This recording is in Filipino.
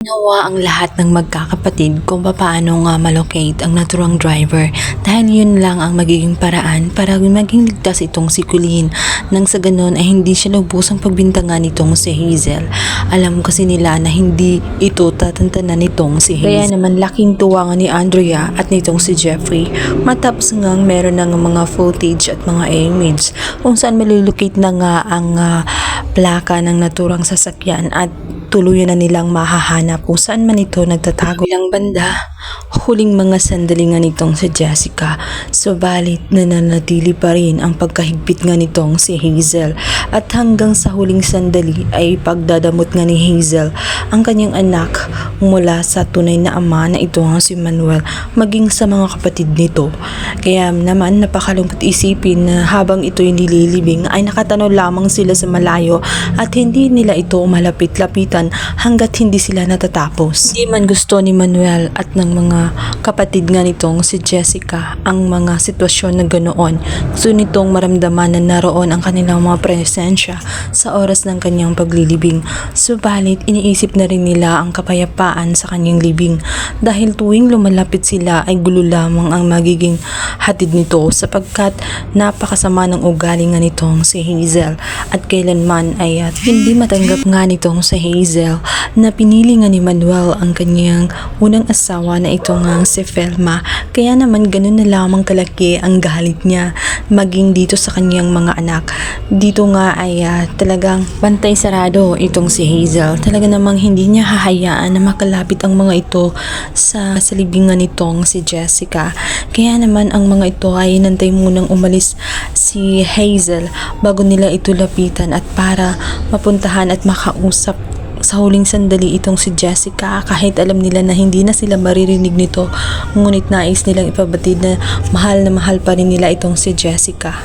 Nawa ang lahat ng magkakapatid kung paano nga malocate ang naturang driver dahil yun lang ang magiging paraan para maging ligtas itong si Colleen nang sa ganon ay hindi siya lubusang pagbintangan nitong si Hazel. Alam kasi nila na hindi ito tatantanan nitong si Hazel. Kaya naman laking tuwa nga ni Andrea at nitong si Jeffrey matapos ngang meron ng mga footage at mga image kung saan malulocate na nga ang plaka ng naturang sasakyan at tuluyan na nilang mahahanap kung saan man ito nagtatago. Bilang banda, huling mga sandali nga nitong si Jessica, subalit nananatili pa rin ang pagkahigpit nga nitong si Hazel at hanggang sa huling sandali ay pagdadamot nga ni Hazel ang kanyang anak mula sa tunay na ama na ito nga si Manuel maging sa mga kapatid nito. Kaya naman napakalungkot isipin na habang ito'y nililibing ay nakatanaw lamang sila sa malayo at hindi nila ito malapit-lapitan hanggat hindi sila natatapos. Hindi man gusto ni Manuel at ng mga kapatid nga nitong si Jessica ang mga sitwasyon na ganoon. Gusto nitong maramdaman na naroon ang kanilang mga presensya sa oras ng kanyang paglilibing. Subalit iniisip na rin nila ang kapayapaan sa kanyang libing dahil tuwing lumalapit sila ay gulo lamang ang magiging hatid nito sapagkat napakasama ng ugali nga nitong si Hazel at kailanman ay hindi matanggap nga nitong si Hazel na pinili nga ni Manuel ang kanyang unang asawa na ito nga si Felma. Kaya naman ganun na lamang kalaki ang galit niya maging dito sa kanyang mga anak. Dito nga ay talagang bantay sarado itong si Hazel. Talaga namang hindi niya hahayaan na makalapit ang mga ito sa libingan nitong si Jessica. Kaya naman ang mga ito ay nantay munang umalis si Hazel bago nila ito lapitan at para mapuntahan at makausap sa huling sandali itong si Jessica kahit alam nila na hindi na sila maririnig nito, ngunit nais nilang ipabatid na mahal pa rin nila itong si Jessica.